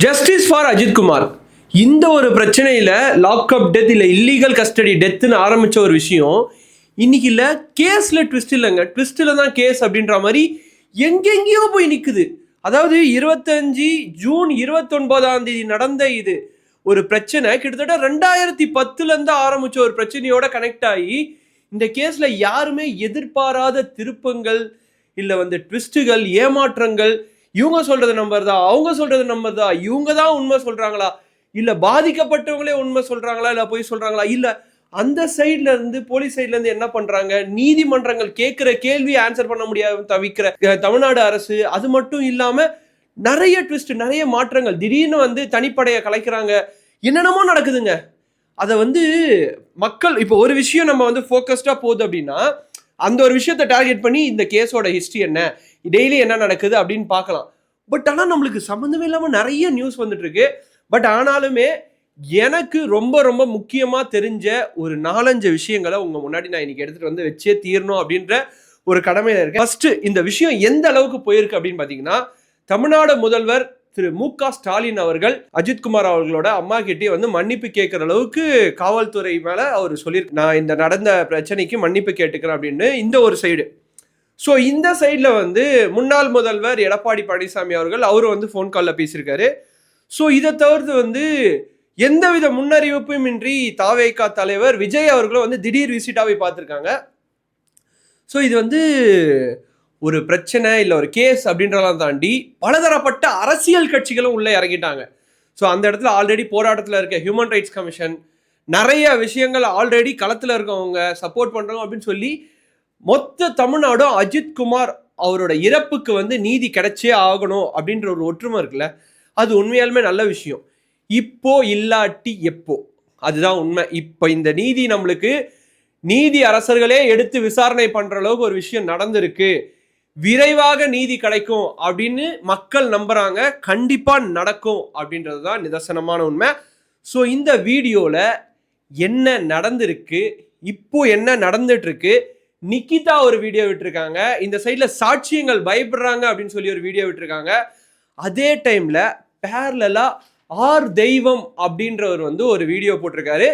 Justice for Ajith Kumar. இந்த ஒரு பிரச்சனையில் லாக்அப் டெத் இல்லை இல்லீகல் கஸ்டடி டெத்துன்னு ஆரம்பித்த ஒரு விஷயம் இன்னைக்கு இல்லை, கேஸில் ட்விஸ்ட் இல்லைங்க, ட்விஸ்ட்டில் தான் கேஸ் அப்படின்ற மாதிரி எங்கெங்கேயோ போய் நிற்குது. அதாவது 25 ஜூன் 29 நடந்த இது ஒரு பிரச்சனை கிட்டத்தட்ட 2010 ஆரம்பிச்ச ஒரு பிரச்சனையோட கனெக்ட் ஆகி இந்த கேஸில் யாருமே எதிர்பாராத திருப்பங்கள் இல்லை ட்விஸ்ட்டுகள், ஏமாற்றங்கள், இவங்க சொல்றது நம்பர் தான், அவங்க சொல்றது நம்பர் தான், இவங்க தான் உண்மை சொல்றாங்களா, இல்ல பாதிக்கப்பட்டவங்களே உண்மை சொல்றாங்களா, இல்ல போய் சொல்றாங்களா, இல்ல அந்த சைட்ல இருந்து போலீஸ் சைட்ல இருந்து என்ன பண்றாங்க, நீதிமன்றங்கள் கேட்கிற கேள்வி ஆன்சர் பண்ண முடியாத தவிக்கிற தமிழ்நாடு அரசு. அது மட்டும் இல்லாம நிறைய ட்விஸ்ட், நிறைய மாற்றங்கள், திடீர்னு தனிப்படையை கலைக்கிறாங்க, என்னென்னமோ நடக்குதுங்க. அதை மக்கள் இப்போ ஒரு விஷயம் நம்ம ஃபோக்கஸ்டா போகுது அப்படின்னா அந்த ஒரு விஷயத்தை டார்கெட் பண்ணி இந்த கேஸோட ஹிஸ்டரி என்ன, டெய்லி என்ன நடக்குது அப்படின்னு பார்க்கலாம். பட் ஆனால் நம்மளுக்கு சம்மந்தமே இல்லாமல் நிறைய நியூஸ் வந்துட்டு இருக்கு. பட் ஆனாலுமே எனக்கு ரொம்ப ரொம்ப முக்கியமாக தெரிஞ்ச ஒரு 4-5 விஷயங்களை உங்கள் முன்னாடி நான் இன்னைக்கு எடுத்துகிட்டு வச்சே தீரணும் அப்படின்ற ஒரு கடமையில் இருக்கேன். ஃபர்ஸ்ட், இந்த விஷயம் எந்த அளவுக்கு போயிருக்கு அப்படின்னு பார்த்தீங்கன்னா, தமிழ்நாடு முதல்வர் திரு மு.க. ஸ்டாலின் அவர்கள் அஜித்குமார் அவர்களோட அம்மா கிட்டே மன்னிப்பு கேட்கிற அளவுக்கு காவல்துறை மேல அவர் சொல்லியிருக்கு, நான் இந்த நடந்த பிரச்சனைக்கு மன்னிப்பு கேட்டுக்கிறேன் அப்படின்னு. இந்த ஒரு சைடு. ஸோ இந்த சைடில் முன்னாள் முதல்வர் எடப்பாடி பழனிசாமி அவர்கள் அவரும் ஃபோன் காலில் பேசியிருக்காரு. ஸோ இதை தவிர்த்து எந்தவித முன்னறிவிப்பும் இன்றி தாவேகா தலைவர் விஜய் அவர்களும் திடீர் விசிட்டாவே பார்த்துருக்காங்க. ஸோ இது ஒரு பிரச்சனை இல்லை ஒரு கேஸ் அப்படின்றலாம் தாண்டி பலதரப்பட்ட அரசியல் கட்சிகளும் உள்ளே இறங்கிட்டாங்க. ஸோ அந்த இடத்துல ஆல்ரெடி போராட்டத்தில் இருக்க ஹியூமன் ரைட்ஸ் கமிஷன், நிறைய விஷயங்கள் ஆல்ரெடி களத்தில் இருக்கவங்க சப்போர்ட் பண்ணுறாங்க அப்படின்னு சொல்லி மொத்த தமிழ்நாடும் அஜித்குமார் அவரோட இறப்புக்கு நீதி கிடைச்சே ஆகணும் அப்படின்ற ஒரு ஒற்றுமை இருக்குல்ல, அது உண்மையாலுமே நல்ல விஷயம். இப்போ இல்லாட்டி எப்போ, அதுதான் உண்மை. இப்போ இந்த நீதி நம்மளுக்கு நீதி அரசர்களே எடுத்து விசாரணை பண்ற அளவுக்கு ஒரு விஷயம் நடந்திருக்கு, விரைவாக நீதி கிடைக்கும் அப்படின்னு மக்கள் நம்புறாங்க. கண்டிப்பா நடக்கும் அப்படின்றது தான் நிதர்சனமான உண்மை. ஸோ இந்த வீடியோல என்ன நடந்திருக்கு, இப்போ என்ன நடந்துட்டு இருக்கு, நிக்கிதா ஒரு வீடியோ விட்டுருக்காங்க, இந்த சைட்ல சாட்சியங்கள் பயப்படுறாங்க அப்படின்னு சொல்லி ஒரு வீடியோ விட்டுருக்காங்க. அதே டைம்ல பேரலா ஆர் தெய்வம் அப்படின்றவர் ஒரு வீடியோ போட்டிருக்காரு.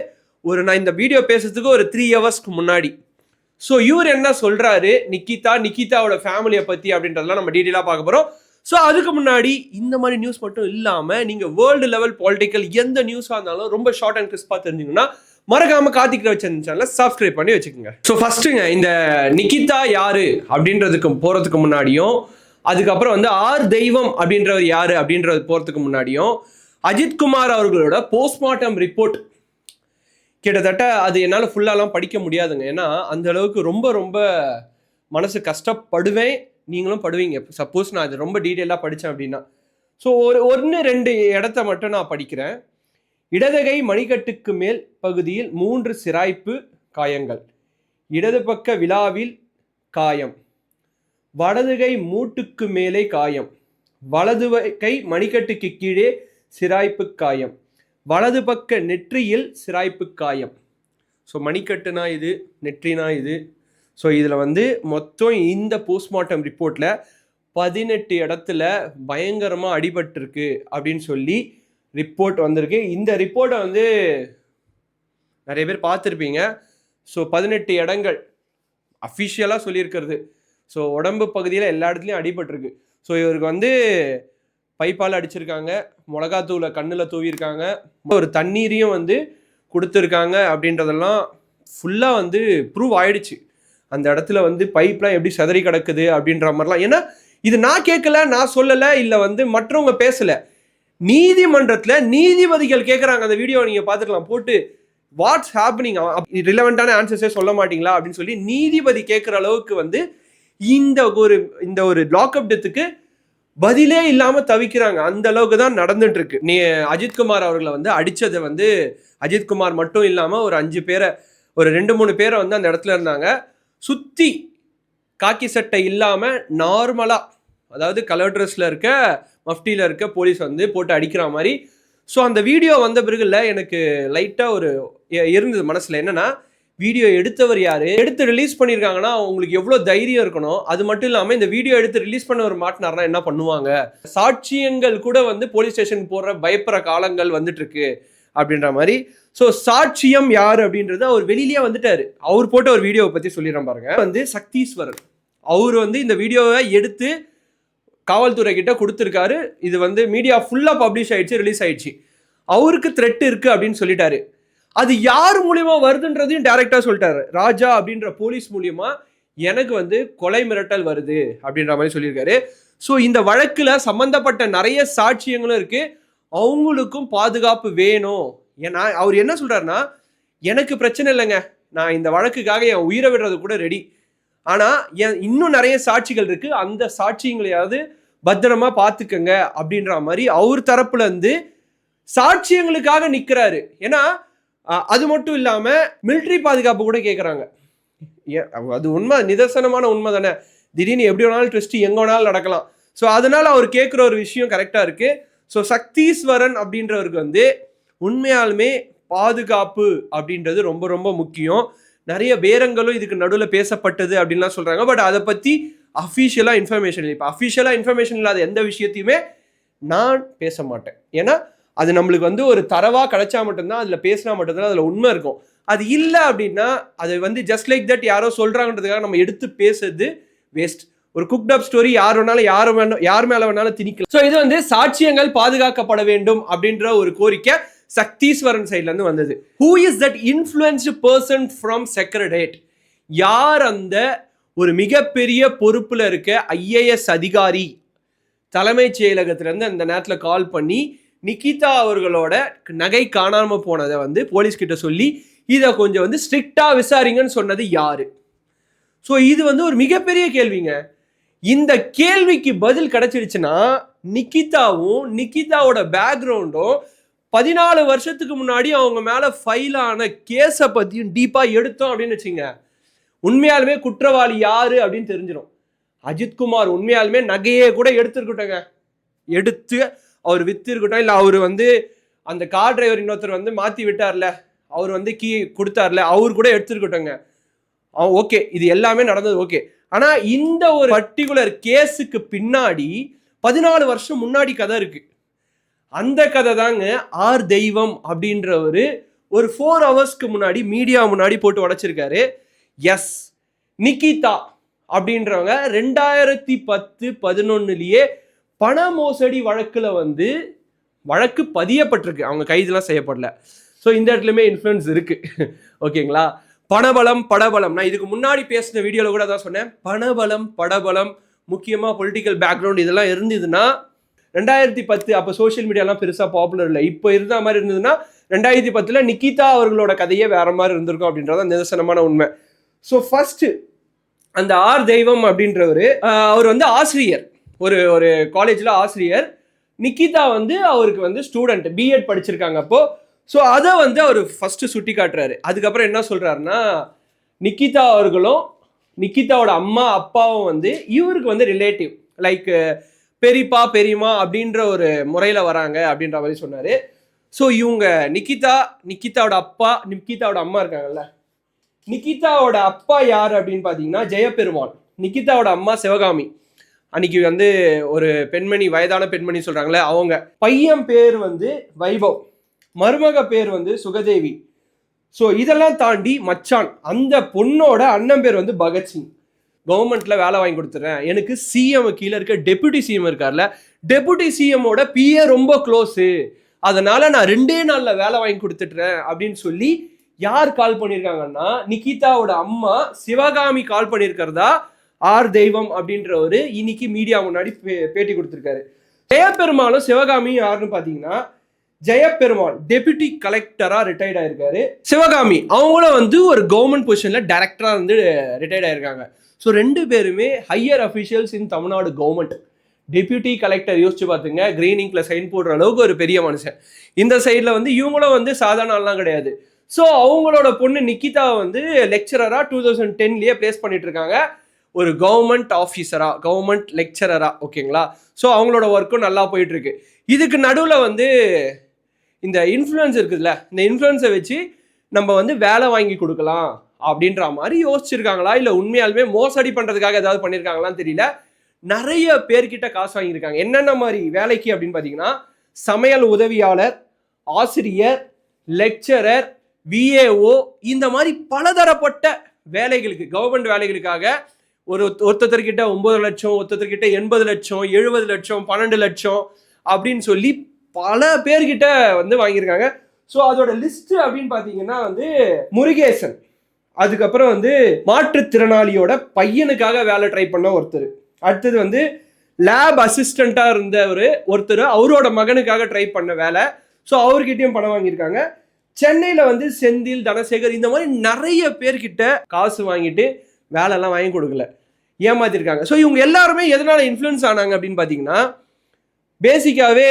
நான் இந்த வீடியோ பேசுறதுக்கு ஒரு 3 ஹவர்ஸ்க்கு முன்னாடி. ஸோ இவர் என்ன சொல்றாரு நிக்கிதாவோட ஃபேமிலியை பத்தி அப்படின்றதெல்லாம் நம்ம டீட்டெயிலாக பார்க்க போறோம். ஸோ அதுக்கு முன்னாடி இந்த மாதிரி நியூஸ் மட்டும் இல்லாமல் நீங்க வேர்ல்டு லெவல் பொலிட்டிக்கல் எந்த நியூஸாக இருந்தாலும் ரொம்ப ஷார்ட் அண்ட் கிறிஸ்பாக தெரிஞ்சுங்கன்னா மறக்காம கார்த்திக் ரவிச்சந்திரன் சேனலை சப்ஸ்கிரைப் பண்ணி வச்சுக்கோங்க. ஸோ ஃபர்ஸ்ட்டுங்க, இந்த நிக்கிதா யாரு அப்படின்றதுக்கு போறதுக்கு முன்னாடியும், அதுக்கப்புறம் ஆர் தெய்வம் அப்படின்றவர் யாரு அப்படின்றது போறதுக்கு முன்னாடியும், அஜித்குமார் அவர்களோட போஸ்ட்மார்ட்டம் ரிப்போர்ட் கிட்டத்தட்ட அது என்னால் ஃபுல்லாலாம் படிக்க முடியாதுங்க. ஏன்னா அந்த அளவுக்கு ரொம்ப ரொம்ப மனசு கஷ்டப்படுவேன், நீங்களும் படுவீங்க சப்போஸ் நான் அது ரொம்ப டீட்டெயிலாக படித்தேன் அப்படின்னா. ஸோ ஒரு 1-2 இடத்த மட்டும் நான் படிக்கிறேன். இடதுகை மணிக்கட்டுக்கு மேல் பகுதியில் 3 சிராய்ப்பு காயங்கள், இடது பக்க விழாவில் காயம், வலதுகை மூட்டுக்கு மேலே காயம், வலது கை மணிக்கட்டுக்கு கீழே சிராய்ப்பு காயம், வலது பக்க நெற்றியில் சிராய்ப்பு காயம். ஸோ மணிக்கட்டுனா இது, நெற்றினா இது. ஸோ இதில் மொத்தம் இந்த போஸ்ட்மார்ட்டம் ரிப்போர்ட்டில் 18 இடத்துல பயங்கரமாக அடிபட்டிருக்கு அப்படின்னு சொல்லி ரிப்போர்ட் வந்திருக்கு. இந்த ரிப்போர்ட்டை நிறைய பேர் பார்த்துருப்பீங்க. ஸோ 18 இடங்கள் அஃபிஷியலாக சொல்லியிருக்கிறது. ஸோ உடம்பு பகுதியில் எல்லா இடத்துலையும் அடிபட்டிருக்கு. ஸோ இவருக்கு பைப்பால் அடிச்சிருக்காங்க, மிளகாத்தூளை கண்ணில் தூவியிருக்காங்க, ஒரு தண்ணீரையும் கொடுத்துருக்காங்க அப்படின்றதெல்லாம் ஃபுல்லாக ப்ரூவ் ஆயிடுச்சு. அந்த இடத்துல பைப்லாம் எப்படி சதறி கிடக்குது அப்படின்ற மாதிரிலாம். ஏன்னா இது நான் கேட்கல, நான் சொல்லலை, இல்லை மற்றவங்க பேசலை, நீதிமன்றத்தில் நீதிபதிகள் கேட்குறாங்க. அந்த வீடியோ நீங்கள் பார்த்துக்கலாம், போட்டு வாட்ஸ் ஹேப்பனிங், ரிலவெண்ட்டான ஆன்சர்ஸே சொல்ல மாட்டீங்களா அப்படின்னு சொல்லி நீதிபதி கேட்குற அளவுக்கு இந்த ஒரு லாக்அப் டெத்துக்கு பதிலே இல்லாம தவிக்கிறாங்க. அந்த அளவுக்கு தான் நடந்துட்டு இருக்கு. நீ அஜித்குமார் அவர்களை அடிச்சதை அஜித்குமார் மட்டும் இல்லாம ஒரு 5 பேரை, ஒரு 2-3 பேரை அந்த இடத்துல இருந்தாங்க. சுத்தி காக்கி சட்டை இல்லாம நார்மலா, அதாவது கலர் ட்ரெஸ்ல இருக்க, மஃப்டியில இருக்க போலீஸ் போட்டு அடிக்கிற மாதிரி. ஸோ அந்த வீடியோ வந்த பிறகு இல்லை, எனக்கு லைட்டா ஒரு இருந்தது மனசுல. என்னன்னா, வீடியோ எடுத்தவர் யாரு, எடுத்து ரிலீஸ் பண்ணியிருக்காங்கன்னா அவங்களுக்கு எவ்வளோ தைரியம் இருக்கணும். அது மட்டும் இல்லாமல் இந்த வீடியோ எடுத்து ரிலீஸ் பண்ணவர் மாட்டினார்னா என்ன பண்ணுவாங்க, சாட்சியங்கள் கூட வந்து போலீஸ் ஸ்டேஷனுக்கு போடுற பயப்படுற காலங்கள் வந்துட்டு இருக்கு அப்படின்ற மாதிரி. ஸோ சாட்சியம் யார் அப்படின்றது அவர் வெளியிலேயே வந்துட்டாரு. அவர் போட்ட ஒரு வீடியோவை பற்றி சொல்லிடுறேன் பாருங்க. வந்து சக்தீஸ்வரன் அவர் வந்து இந்த வீடியோவை எடுத்து காவல்துறை கிட்ட கொடுத்துருக்காரு. இது வந்து மீடியா ஃபுல்லாக பப்ளிஷ் ஆயிடுச்சு, ரிலீஸ் ஆயிடுச்சு. அவருக்கு த்ரெட் இருக்கு அப்படின்னு சொல்லிட்டாரு. அது யார் மூலியமா வருதுன்றதையும் டைரக்டா சொல்லிட்டாரு. ராஜா அப்படின்ற போலீஸ் மூலியமா எனக்கு வந்து கொலை மிரட்டல் வருது அப்படின்ற மாதிரி சொல்லியிருக்காரு. ஸோ இந்த வழக்குல சம்பந்தப்பட்ட நிறைய சாட்சியங்களும் இருக்கு. அவங்களுக்கும் பாதுகாப்பு வேணும். ஏன்னா அவர் என்ன சொல்றாருன்னா, எனக்கு பிரச்சனை இல்லைங்க, நான் இந்த வழக்குக்காக என் உயிரை விடுறது கூட ரெடி. ஆனா இன்னும் நிறைய சாட்சிகள் இருக்கு, அந்த சாட்சியங்களையாவது பத்திரமா பார்த்துக்கங்க அப்படின்ற மாதிரி அவர் தரப்புல இருந்து சாட்சியங்களுக்காக நிக்கிறாரு. ஏன்னா அது மட்டும் இல்லாம மிலிட்ரி பாதுகாப்பு கூட கேட்கறாங்க. அது உண்மை, நிதர்சனமான உண்மை தானே. திடீர்னு எப்படி வேணாலும் ட்விஸ்ட் எங்க வேணாலும் நடக்கலாம். ஸோ அதனால அவர் கேட்குற ஒரு விஷயம் கரெக்டா இருக்கு. ஸோ சக்தீஸ்வரன் அப்படின்றவருக்கு வந்து உண்மையாலுமே பாதுகாப்பு அப்படின்றது ரொம்ப ரொம்ப முக்கியம். நிறைய பேரங்களும் இதுக்கு நடுவில் பேசப்பட்டது அப்படின்லாம் சொல்றாங்க. பட் அதை பத்தி அஃபிஷியலா இன்ஃபர்மேஷன் இல்லை. இப்போ அஃபிஷியலா இன்ஃபர்மேஷன் இல்லாத எந்த விஷயத்தையுமே நான் பேச மாட்டேன். ஏன்னா அது நம்மளுக்கு வந்து ஒரு தரவா கிடைச்சா மட்டும்தான், அதுல பேசினா மட்டும்தான் அதுல உண்மை இருக்கும். அது இல்லை அப்படின்னா அது வந்து ஜஸ்ட் லைக் தட் யாரோ சொல்றாங்கன்றதுக்காக நம்ம எடுத்து பேசுறது வேஸ்ட். ஒரு குக்ட் அப் ஸ்டோரி யார் வேணாலும் யார் மேல வேணாலும் திணிக்கலாம். ஸோ இது வந்து சாட்சியங்கள் பாதுகாக்கப்பட வேண்டும் அப்படின்ற ஒரு கோரிக்கை சக்தீஸ்வரன் சைட்ல இருந்து வந்தது. Who is that influenced person from secretariat? யார் அந்த ஒரு மிகப்பெரிய பொறுப்புல இருக்க IAS அதிகாரி தலைமைச் செயலகத்திலிருந்து அந்த நேரத்தில் கால் பண்ணி நிகிதா அவர்களோட நகை காணாம போனதை வந்து போலீஸ் கிட்ட சொல்லி இதை கொஞ்சம் வந்து ஸ்ட்ரிக்டா விசாரிங்கன்னு சொன்னது யாரு? ஸோ இது வந்து ஒரு மிகப்பெரிய கேள்விங்க. இந்த கேள்விக்கு பதில் கிடைச்சிடுச்சுன்னா நிகிதாவும் நிகிதாவோட பேக்ரவுண்டும் 14 வருஷத்துக்கு முன்னாடி அவங்க மேல ஃபைல் ஆன கேஸை பத்தியும் டீப்பா எடுத்தோம் அப்படின்னு வச்சுங்க, உண்மையாலுமே குற்றவாளி யாரு அப்படின்னு தெரிஞ்சிடும். அஜித்குமார் உண்மையாலுமே நகையே கூட எடுத்துருக்கட்டங்க, எடுத்து அவர் வித்து இருக்கட்டும், இல்லை அவர் வந்து அந்த கார் டிரைவர் இன்னொருத்தர் வந்து மாற்றி விட்டார்ல, அவர் வந்து கீ கொடுத்தார்ல, அவர் கூட எடுத்துருக்கட்டோங்க. ஓகே, இது எல்லாமே நடந்தது ஓகே. ஆனால் இந்த ஒரு பர்டிகுலர் கேஸுக்கு பின்னாடி 14 வருஷம் முன்னாடி கதை இருக்கு. அந்த கதை தாங்க ஆர் தெய்வம் அப்படின்றவர் ஒரு 4 ஹவர்ஸ்க்கு முன்னாடி மீடியா முன்னாடி போட்டு உடைச்சிருக்காரு. எஸ், நிகிதா அப்படின்றவங்க 2010-11 பண மோசடி வழக்குல வந்து வழக்கு பதியப்பட்டிருக்கு, அவங்க கைதெல்லாம் செய்யப்படல. ஸோ இந்த இடத்துலயுமே இன்ஃப்ளூயன்ஸ் இருக்கு. ஓகேங்களா? பணபலம் படபலம், நான் இதுக்கு முன்னாடி பேசின வீடியோல கூட தான் சொன்னேன். பணபலம் படபலம், முக்கியமா பொலிட்டிக்கல் பேக்ரவுண்ட் இதெல்லாம் இருந்ததுன்னா 2010 அப்போ சோஷியல் மீடியாலாம் பெருசா பாப்புலர் இல்லை. இப்போ இருந்த மாதிரி இருந்ததுன்னா 2010 நிகிதா அவர்களோட கதையே வேற மாதிரி இருந்திருக்கும் அப்படின்றத நிதர்சனமான உண்மை. ஸோ ஃபர்ஸ்ட் அந்த ஆர் தெய்வம் அப்படின்றவர், அவர் வந்து ஆசிரியர், ஒரு காலேஜில் ஆசிரியர். நிகிதா வந்து அவருக்கு வந்து ஸ்டூடெண்ட், B.Ed படிச்சிருக்காங்க அப்போ. ஸோ அதை வந்து அவர் ஃபஸ்ட்டு சுட்டி காட்டுறாரு. அதுக்கப்புறம் என்ன சொல்கிறாருன்னா, நிகிதா அவர்களும் நிகிதாவோட அம்மா அப்பாவும் வந்து இவருக்கு வந்து ரிலேட்டிவ், லைக் பெரியப்பா பெரியம்மா அப்படின்ற ஒரு முறையில் வராங்க அப்படின்ற மாதிரி சொன்னார். ஸோ இவங்க நிகிதாவோட அப்பா, நிகிதாவோட அம்மா இருக்காங்கல்ல, நிகிதாவோட அப்பா யார் அப்படின்னு பார்த்தீங்கன்னா ஜெயபெருமாள், நிகிதாவோட அம்மா சிவகாமி. அன்னைக்கு வந்து ஒரு பெண்மணி, வயதான பெண்மணி சொல்றாங்களே அவங்க. பையன் பேர் வந்து வைபவ், மருமக பேர் வந்து சுகதேவி. ஸோ இதெல்லாம் தாண்டி மச்சான், அந்த பொண்ணோட அண்ணன் பேர் வந்து பகத்சிங். கவர்மெண்ட்ல வேலை வாங்கி கொடுத்துறேன், எனக்கு சிஎம் கீழே இருக்க டெபுட்டி சிஎம் இருக்கார்ல, டெபுட்டி சிஎம்மோட பிஏ ரொம்ப க்ளோஸு, அதனால நான் 2 நாள்ல வேலை வாங்கி கொடுத்துட்றேன் அப்படின்னு சொல்லி யார் கால் பண்ணியிருக்காங்கன்னா நிகிதாவோட அம்மா சிவகாமி கால் பண்ணியிருக்கிறதா ஆர் தெய்வம் அப்படின்றவர் இன்னைக்கு மீடியா முன்னாடி பேட்டி கொடுத்துருக்காரு. ஜெயபெருமாளும் சிவகாமியும் யாருன்னு பார்த்தீங்கன்னா, ஜெயபெருமாள் டெபுட்டி கலெக்டரா ரிட்டையர்ட் ஆயிருக்காரு. சிவகாமி அவங்களும் வந்து ஒரு கவர்மெண்ட் பொசிஷன்ல டைரக்டரா வந்து ரிட்டையர்ட் ஆயிருக்காங்க. ஸோ 2 பேருமே ஹையர் அஃபிஷியல்ஸ் இன் தமிழ்நாடு கவர்மெண்ட். டெபியூட்டி கலெக்டர் யோசிச்சு பார்த்துங்க, கிரீன் இங்க்ல சைன் போடுற அளவுக்கு ஒரு பெரிய மனுஷன். இந்த சைடில் வந்து இவங்களும் வந்து சாதாரண ஆள்லாம் கிடையாது. ஸோ அவங்களோட பொண்ணு நிகிதா வந்து லெக்சரரா 2010 பிளேஸ் பண்ணிட்டு இருக்காங்க, ஒரு கவர்மெண்ட் ஆஃபீஸரா, கவர்மெண்ட் லெக்சரரா. ஓகேங்களா? ஸோ அவங்களோட ஒர்க்கும் நல்லா போயிட்டு இருக்கு. இதுக்கு நடுவில் வந்து இந்த இன்ஃப்ளூயன்ஸ் இருக்குதுல்ல, இந்த இன்ஃப்ளூயன்ஸை வச்சு நம்ம வந்து வேலை வாங்கி கொடுக்கலாம் அப்படின்ற மாதிரி யோசிச்சிருக்காங்களா இல்லை உண்மையாலுமே மோசடி பண்ணுறதுக்காக ஏதாவது பண்ணியிருக்காங்களான்னு தெரியல. நிறைய பேர்கிட்ட காசு வாங்கியிருக்காங்க. என்னென்ன மாதிரி வேலைக்கு அப்படின்னு பார்த்தீங்கன்னா, சமையல் உதவியாளர், ஆசிரியர், லெக்சரர், விஏஓ, இந்த மாதிரி பலதரப்பட்ட வேலைகளுக்கு, கவர்மெண்ட் வேலைகளுக்காக ஒருத்தர்கிட்ட 9 லட்சம், ஒருத்தர்கிட்ட 80 லட்சம், 70 லட்சம், 12 லட்சம் அப்படின்னு சொல்லி பல பேர்கிட்ட வந்து வாங்கியிருக்காங்க. ஸோ அதோட லிஸ்ட் அப்படின்னு பார்த்தீங்கன்னா வந்து முருகேசன், அதுக்கப்புறம் வந்து மாற்றுத்திறனாளியோட பையனுக்காக வேலை ட்ரை பண்ண ஒருத்தர், அடுத்தது வந்து லேப் அசிஸ்டண்ட்டாக இருந்த ஒருத்தர் அவரோட மகனுக்காக ட்ரை பண்ண வேலை. ஸோ அவர்கிட்டையும் பணம் வாங்கியிருக்காங்க. சென்னையில் வந்து செந்தில், தனசேகர், இந்த மாதிரி நிறைய பேர்கிட்ட காசு வாங்கிட்டு வேலைலாம் வாங்கி கொடுக்கல, ஏமாத்திருக்காங்க. ஸோ இவங்க எல்லாருமே எதனால இன்ஃப்ளூயன்ஸ் ஆனாங்க அப்படின்னு பார்த்தீங்கன்னா, பேசிக்காகவே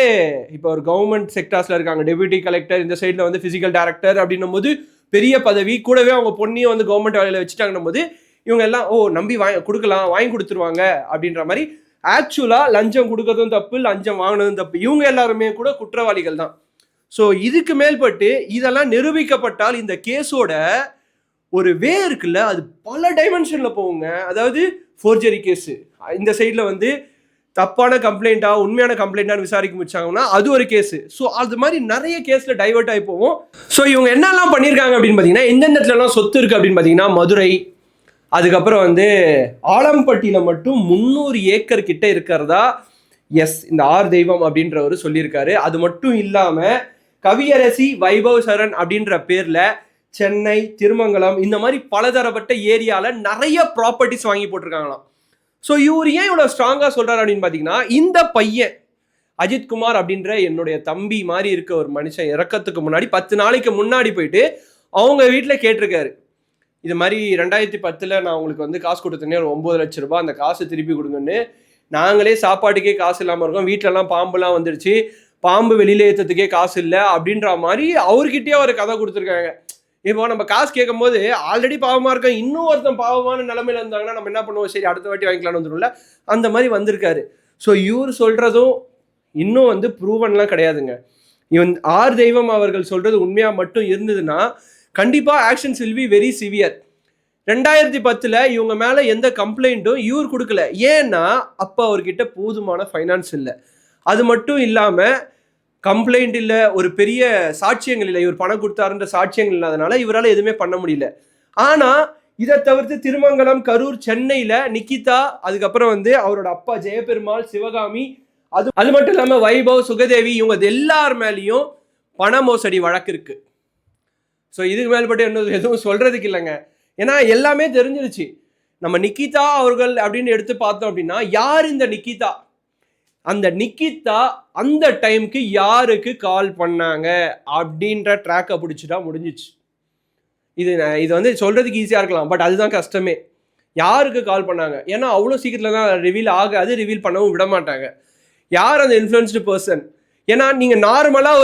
இப்போ ஒரு கவர்மெண்ட் செக்டார்ஸில் இருக்காங்க, டெபியூட்டி கலெக்டர், இந்த சைடில் வந்து ஃபிசிக்கல் டைரக்டர் அப்படின்னும் போது பெரிய பதவி, கூடவே அவங்க பொண்ணையும் வந்து கவர்மெண்ட் வேலையில் வச்சுட்டாங்கன்னும் போது இவங்க எல்லாம் நம்பி கொடுக்கலாம், வாங்கி கொடுத்துருவாங்க அப்படின்ற மாதிரி. ஆக்சுவலாக லஞ்சம் கொடுக்கறதும் தப்பு, லஞ்சம் வாங்கினதும் தப்பு. இவங்க எல்லாருமே கூட குற்றவாளிகள் தான். ஸோ இதுக்கு மேல்பட்டு இதெல்லாம் நிரூபிக்கப்பட்டால் இந்த கேஸோட ஒரு வே இருக்குல்ல, அது பல டைமென்ஷனில் போகுங்க. அதாவது ஃபோர்ஜரி கேஸு, இந்த சைடில் வந்து தப்பான கம்ப்ளைண்ட்டா உண்மையான கம்ப்ளைண்ட்டான்னு விசாரிக்க முடிச்சாங்கன்னா அது ஒரு கேஸு. ஸோ அது மாதிரி நிறைய கேஸில் டைவெர்ட் ஆகி போவோம். ஸோ இவங்க என்னெல்லாம் பண்ணியிருக்காங்க அப்படின்னு பார்த்தீங்கன்னா, எந்தெந்த இடத்துலலாம் சொத்து இருக்குது அப்படின்னு பார்த்தீங்கன்னா, மதுரை, அதுக்கப்புறம் வந்து ஆலம்பட்டியில் மட்டும் 300 ஏக்கர் கிட்ட இருக்கிறதா இந்த ஆர் தெய்வம் அப்படின்றவர் சொல்லியிருக்காரு. அது மட்டும் இல்லாமல் கவியரசி வைபவ் சரண் அப்படின்ற பேரில் சென்னை, திருமங்கலம், இந்த மாதிரி பலதரப்பட்ட ஏரியாவில் நிறைய ப்ராப்பர்ட்டிஸ் வாங்கி போட்டிருக்காங்களாம். ஸோ இவர் ஏன் இவ்வளோ ஸ்ட்ராங்காக சொல்கிறார் அப்படின்னு பார்த்தீங்கன்னா, இந்த பையன் அஜித்குமார் அப்படின்ற என்னுடைய தம்பி மாதிரி இருக்க ஒரு மனுஷன் இறக்கத்துக்கு முன்னாடி 10 நாளைக்கு முன்னாடி போயிட்டு அவங்க வீட்டில் கேட்டிருக்காரு, இது மாதிரி 2010 நான் உங்களுக்கு வந்து காசு கொடுத்தேனே ஒரு 9 லட்சம் ரூபாய், அந்த காசு திருப்பி கொடுங்கன்னு. நாங்களே சாப்பாட்டுக்கே காசு இல்லாமல் இருக்கோம், வீட்டிலலாம் பாம்புலாம் வந்துடுச்சு, பாம்பு வெளியில ஏற்றத்துக்கே காசு இல்லை அப்படின்ற மாதிரி அவர்கிட்டயே ஒரு கதை கொடுத்துருக்காங்க. இப்போ நம்ம காசு கேட்கும் போது ஆல்ரெடி பாவமாக இருக்கோம், இன்னும் ஒருத்தன் பாவமான நிலைமையில இருந்தாங்கன்னா நம்ம என்ன பண்ணுவோம், சரி அடுத்த வாட்டி வாங்கிக்கலாம்னு வந்துடும்ல, அந்த மாதிரி வந்திருக்காரு. ஸோ இவர் சொல்கிறதும் இன்னும் வந்து ப்ரூவன்லாம் கிடையாதுங்க. இவன் ஆர் தெய்வம் அவர்கள் சொல்கிறது உண்மையாக மட்டும் இருந்ததுன்னா கண்டிப்பாக actions will be very severe. 2010 இவங்க மேலே எந்த கம்ப்ளைண்ட்டும் இவர் கொடுக்கல. ஏன்னா அப்போ அவர்கிட்ட போதுமான ஃபைனான்ஸ் இல்லை. அது மட்டும் இல்லாமல் கம்ப்ளைண்ட் இல்லை, ஒரு பெரிய சாட்சியங்கள் இல்லை, இவர் பணம் கொடுத்தாருன்ற சாட்சியங்கள் இல்லாதனால இவரால் எதுவுமே பண்ண முடியல. ஆனால் இதை தவிர்த்து திருமங்கலம், கரூர், சென்னையில் நிக்கிதா, அதுக்கப்புறம் வந்து அவரோட அப்பா ஜெயபெருமாள், சிவகாமி, அது மட்டும் இல்லாமல் வைபவ், சுகதேவி, இவங்க எல்லார் மேலேயும் பண மோசடி வழக்கு இருக்கு. ஸோ இதுக்கு மேல்பட்டு என்ன எதுவும் சொல்றதுக்கு இல்லைங்க. ஏன்னா எல்லாமே தெரிஞ்சிருச்சு. நம்ம நிக்கிதா அவர்கள் அப்படின்னு எடுத்து பார்த்தோம் அப்படின்னா, யார் இந்த நிக்கிதா, அந்த நிக்கிதா அந்த டைமுக்கு யாருக்கு கால் பண்ணாங்க அப்படின்ற ட்ராக்கை பிடிச்சிட்டா முடிஞ்சிச்சு. இது வந்து சொல்றதுக்கு ஈஸியாக இருக்கலாம், பட் அதுதான் கஷ்டமே. யாருக்கு கால் பண்ணாங்க, ஏன்னா அவ்வளோ சீக்கிரத்தில் தான் ரிவீல் ஆகாது, ரிவீல் பண்ணவும் விட மாட்டாங்க. யார் அந்த இன்ஃப்ளூயன்ஸ்டு பர்சன்? ஏன்னா நீங்கள் நார்மலாக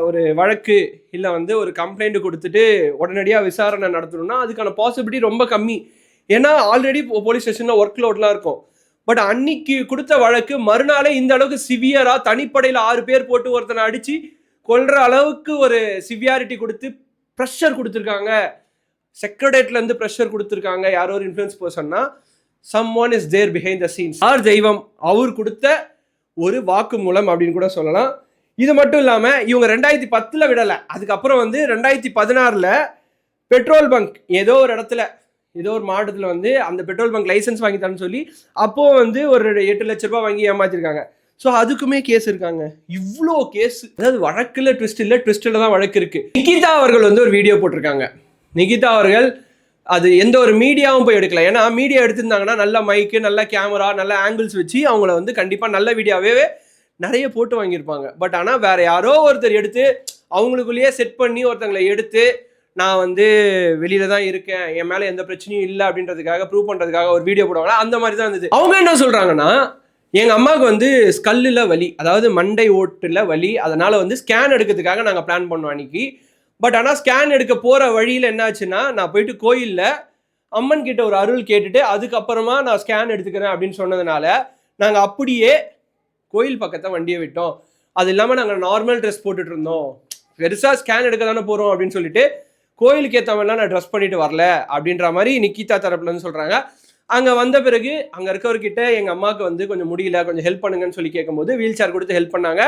ஒரு வழக்கு இல்லை வந்து ஒரு கம்ப்ளைண்ட் கொடுத்துட்டு உடனடியாக விசாரணை நடத்தணும்னா அதுக்கான பாசிபிலிட்டி ரொம்ப கம்மி. ஏன்னா ஆல்ரெடி போலீஸ் ஸ்டேஷனில் ஒர்க் லோட்லாம் இருக்கும். பட் அன்னைக்கு கொடுத்த வழக்கு மறுநாளே இந்த அளவுக்கு சிவியராக தனிப்படையில் 6 பேர் போட்டு ஒருத்தனை அடித்து கொல்ற அளவுக்கு ஒரு சிவியாரிட்டி கொடுத்து ப்ரெஷர் கொடுத்துருக்காங்க. செக்ரட்டேரியட்லேருந்து ப்ரெஷர் கொடுத்துருக்காங்க. யாரோ ஒரு இன்ஃப்ளூயன்ஸ் பர்சன்னா someone is there behind the scenes. ஆர் தெய்வம் அவர் கொடுத்த ஒரு வாக்கு மூலம் அப்படின்னு கூட சொல்லலாம். இது மட்டும் இல்லாமல் இவங்க 2010 விடலை. அதுக்கப்புறம் வந்து 2016 பெட்ரோல் பங்க் ஏதோ ஒரு இடத்துல, ஏதோ ஒரு மாவட்டத்தில் வந்து அந்த பெட்ரோல் பங்க் லைசன்ஸ் வாங்கி தரேன்னு சொல்லி அப்போ வந்து ஒரு 8 லட்ச ரூபாய் வாங்கி ஏமாத்திருக்காங்க. ஸோ அதுக்குமே கேஸ் இருக்காங்க. இவ்வளோ கேஸ், அதாவது வழக்கில் ட்விஸ்ட் இல்லை, ட்விஸ்டில் தான் வழக்கு இருக்கு. நிகிதா அவர்கள் வந்து ஒரு வீடியோ போட்டிருக்காங்க. நிகிதா அவர்கள் அது எந்த ஒரு மீடியாவும் போய் எடுக்கல. ஏன்னா மீடியா எடுத்திருந்தாங்கன்னா நல்ல மைக்கு, நல்ல கேமரா, நல்ல ஆங்கிள்ஸ் வச்சு அவங்கள வந்து கண்டிப்பாக நல்ல வீடியோவே நிறைய போட்டு வாங்கியிருப்பாங்க. பட் ஆனால் வேற யாரோ ஒருத்தர் எடுத்து அவங்களுக்குள்ளேயே செட் பண்ணி ஒருத்தங்களை எடுத்து நான் வந்து வெளியில தான் இருக்கேன், என் மேலே எந்த பிரச்சனையும் இல்லை அப்படின்றதுக்காக ப்ரூவ் பண்ணுறதுக்காக ஒரு வீடியோ போடுவாங்க. அந்த மாதிரி தான் இருந்தது. அவங்க என்ன சொல்கிறாங்கன்னா, எங்கள் அம்மாவுக்கு வந்து ஸ்கல்லில் வலி, அதாவது மண்டை ஓட்டில் வலி, அதனால் வந்து ஸ்கேன் எடுக்கிறதுக்காக நாங்கள் பிளான் பண்ணோம் அன்றைக்கி. பட் ஆனால் ஸ்கேன் எடுக்க போகிற வழியில் என்ன ஆச்சுன்னா, நான் போயிட்டு கோயிலில் அம்மன் கிட்ட ஒரு அருள் கேட்டுட்டு அதுக்கப்புறமா நான் ஸ்கேன் எடுத்துக்கிறேன் அப்படின்னு சொன்னதுனால நாங்கள் அப்படியே கோயில் பக்கத்தை வண்டியை விட்டோம். அது இல்லாமல் நாங்கள் நார்மல் ட்ரெஸ் போட்டுட்டு இருந்தோம், பெருசாக ஸ்கேன் எடுக்க தானே போகிறோம் அப்படின்னு சொல்லிட்டு கோயிலுக்கு ஏற்ற மாதிரிலாம் நான் ட்ரெஸ் பண்ணிட்டு வரல அப்படின்ற மாதிரி நிக்கிதா தரப்புல இருந்து சொல்றாங்க. அங்க வந்த பிறகு அங்க இருக்கவர்கிட்ட எங்க அம்மாவுக்கு வந்து கொஞ்சம் முடியல, கொஞ்சம் ஹெல்ப் பண்ணுங்கன்னு சொல்லி கேட்கும்போது வீல் சேர் கொடுத்து ஹெல்ப் பண்ணாங்க.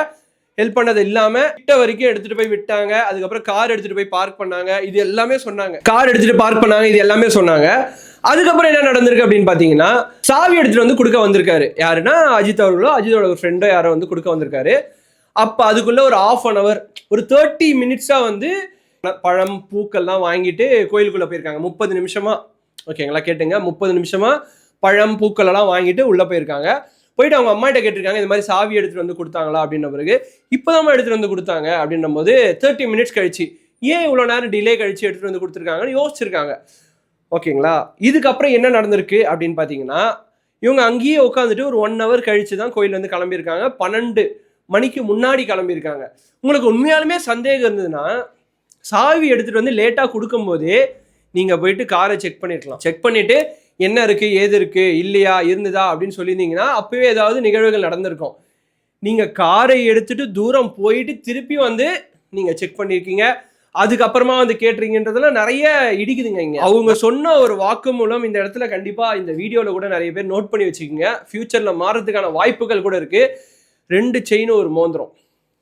ஹெல்ப் பண்ணது இல்லாம கிட்ட வரைக்கும் எடுத்துட்டு போய் விட்டாங்க. அதுக்கப்புறம் கார் எடுத்துட்டு போய் பார்க் பண்ணாங்க. இது எல்லாமே சொன்னாங்க. கார் எடுத்துட்டு பார்க் பண்ணாங்க, இது எல்லாமே சொன்னாங்க. அதுக்கப்புறம் என்ன நடந்திருக்கு அப்படின்னு பாத்தீங்கன்னா, சாவி எடுத்துட்டு வந்து கொடுக்க வந்திருக்காரு. யாருன்னா அஜித் அவர்களோ அஜித்தோட ஃப்ரெண்டோ யாரோ வந்து கொடுக்க வந்திருக்காரு. அப்ப அதுக்குள்ள ஒரு 1/2 hour, ஒரு 30 minutes வந்து பழம் பூக்கள்லாம் வாங்கிட்டு கோயிலுக்குள்ள போயிருக்காங்க. 30 நிமிஷமா, ஓகேங்களா, கேட்டுங்க, 30 நிமிஷமா பழம் பூக்கள் எல்லாம் வாங்கிட்டு உள்ள போயிருக்காங்க. போயிட்டு அவங்க அம்மா கிட்ட கேட்டிருக்காங்க, இந்த மாதிரி சாவி எடுத்துட்டு வந்து கொடுத்தாங்களா அப்படின்ன பிறகு, இப்பதான் எடுத்துட்டு வந்து கொடுத்தாங்க அப்படின்னும் போது 30 minutes கழிச்சு ஏன் இவ்வளவு நேரம் டிலே கழிச்சு எடுத்துட்டு வந்து கொடுத்துருக்காங்கன்னு யோசிச்சிருக்காங்க. ஓகேங்களா, இதுக்கப்புறம் என்ன நடந்திருக்கு அப்படின்னு பாத்தீங்கன்னா, இவங்க அங்கேயே உட்காந்துட்டு ஒரு 1 hour கழிச்சு தான் கோயில் வந்து கிளம்பியிருக்காங்க. 12 மணிக்கு முன்னாடி கிளம்பியிருக்காங்க. உங்களுக்கு உண்மையாலுமே சந்தேகம் இருந்ததுன்னா சாவி எடுத்துட்டு வந்து லேட்டா கொடுக்கும் போதே நீங்க போயிட்டு காரை செக் பண்ணிருக்கலாம். செக் பண்ணிட்டு என்ன இருக்கு, ஏது இருக்கு, இல்லையா, இருந்ததா அப்படின்னு சொல்லியிருந்தீங்கன்னா அப்பவே ஏதாவது நிகழ்வுகள் நடந்திருக்கும். நீங்க காரை எடுத்துட்டு தூரம் போயிட்டு திருப்பி வந்து நீங்க செக் பண்ணிருக்கீங்க, அதுக்கப்புறமா வந்து கேட்டுறீங்கன்றதுல நிறைய இடிக்குதுங்க. இங்க அவங்க சொன்ன ஒரு வாக்கு மூலம் இந்த இடத்துல கண்டிப்பா இந்த வீடியோல கூட நிறைய பேர் நோட் பண்ணி வச்சுக்கோங்க. ஃபியூச்சர்ல மாறதுக்கான வாய்ப்புகள் கூட இருக்கு. 2 செயின் ஒரு மோதிரம்,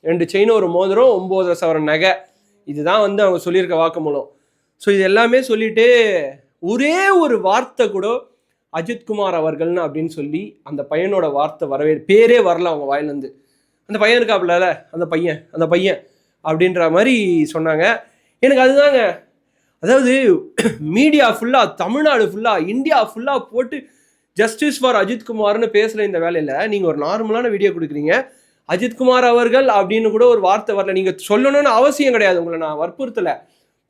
2 செயின் ஒரு மோதிரம், 9 சவரன் நகை, இதுதான் வந்து அவங்க சொல்லியிருக்க வாக்குமூலம். ஸோ இது எல்லாமே சொல்லிட்டு ஒரே ஒரு வார்த்தை கூட அஜித்குமார் அவர்கள்னு அப்படின்னு சொல்லி அந்த பையனோட வார்த்தை பேரே வரல அவங்க வாயிலிருந்து. அந்த பையன் இருக்காப்புல, அந்த பையன் அப்படின்ற மாதிரி சொன்னாங்க. எனக்கு அதுதாங்க, அதாவது மீடியா ஃபுல்லாக, தமிழ்நாடு ஃபுல்லாக, இந்தியா ஃபுல்லாக போட்டு ஜஸ்டிஸ் ஃபார் அஜித்குமார்னு பேசுகிற இந்த வேலையில் நீங்கள் ஒரு நார்மலான வீடியோ கொடுக்குறீங்க. அஜித்குமார் அவர்கள் அப்படின்னு கூட ஒரு வார்த்தை வரல. நீங்கள் சொல்லணும்னு அவசியம் கிடையாது, உங்களை நான் வற்புறுத்தலை.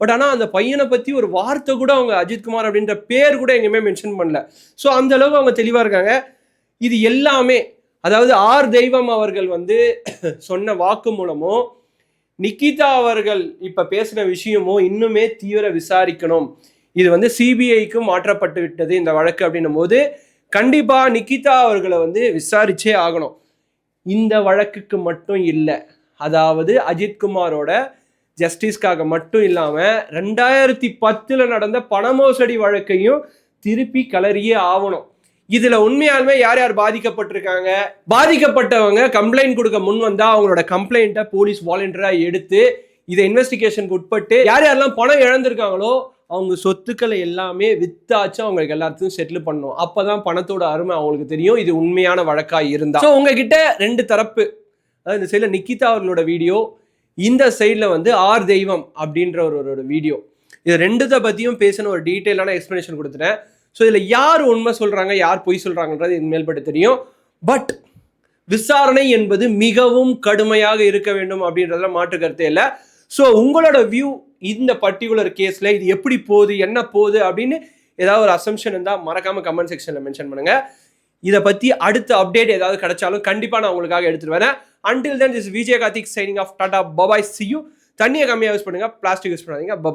பட் ஆனால் அந்த பையனை பற்றி ஒரு வார்த்தை கூட அவங்க அஜித்குமார் அப்படின்ற பேர் கூட எங்கேயுமே மென்ஷன் பண்ணல. ஸோ அந்த அளவுக்கு அவங்க தெளிவாக இருக்காங்க. இது எல்லாமே, அதாவது ஆர் தெய்வம் அவர்கள் வந்து சொன்ன வாக்கு மூலமோ நிக்கிதா அவர்கள் இப்ப பேசின விஷயமோ இன்னுமே தீவிர விசாரிக்கணும். இது வந்து சிபிஐக்கு மாற்றப்பட்டு விட்டது இந்த வழக்கு அப்படின்னும் போது கண்டிப்பா நிக்கிதா அவர்களை வந்து விசாரிச்சே ஆகணும். இந்த வழக்குக்கு மட்டும் இல்லை, அதாவது அஜித்குமாரோட ஜஸ்டிஸ்க்காக மட்டும் இல்லாம 2010 நடந்த பண மோசடி வழக்கையும் திருப்பி கலரியே ஆகணும். இதுல உண்மையாலுமே யார் யார் பாதிக்கப்பட்டிருக்காங்க, பாதிக்கப்பட்டவங்க கம்ப்ளைண்ட் கொடுக்க முன் வந்தா அவங்களோட கம்ப்ளைண்ட்டை போலீஸ் வாலண்டியரா எடுத்து இதை இன்வெஸ்டிகேஷனுக்கு உட்பட்டு யார் யாரெல்லாம் பணம் இழந்திருக்காங்களோ அவங்க சொத்துக்களை எல்லாமே வித்தாச்சு அவங்களுக்கு எல்லாத்தையும் செட்டில் பண்ணும். அப்பதான் பணத்தோட அருமை அவங்களுக்கு தெரியும், இது உண்மையான வழக்கா இருந்தா. ஸோ உங்ககிட்ட 2 தரப்பு, அதாவது இந்த சைடில் நிக்கிதா அவர்களோட வீடியோ, இந்த சைடில் வந்து ஆர் தெய்வம் அப்படின்ற ஒரு வீடியோ, இது 2 பற்றியும் பேசின ஒரு டீட்டெயிலான எக்ஸ்பிளனேஷன் கொடுத்துட்டேன். ஸோ இதில் யார் உண்மை சொல்கிறாங்க யார் பொய் சொல்கிறாங்கன்றது இனிமேல்பட்டு தெரியும். பட் விசாரணை என்பது மிகவும் கடுமையாக இருக்க வேண்டும் அப்படின்றதுல மாற்று கருத்தே இல்லை. ஸோ உங்களோட வியூ இந்த பர்டிகுலர் கேஸில் இது எப்படி போகுது, என்ன போகுது அப்படின்னு ஏதாவது ஒரு அசம்ஷன் இருந்தால் மறக்காமல் கமெண்ட் செக்ஷனில் மென்ஷன் பண்ணுங்கள். இதை பற்றி அடுத்த அப்டேட் ஏதாவது கிடைச்சாலும் கண்டிப்பாக நான் உங்களுக்காக எடுத்துகிட்டு வரேன். Until then, this is Vijay Karthik signing off. Tata, bye bye, see you. தண்ணியை கம்மியாக யூஸ் பண்ணுங்கள், பிளாஸ்டிக் யூஸ் பண்ணாதீங்க. bye bye.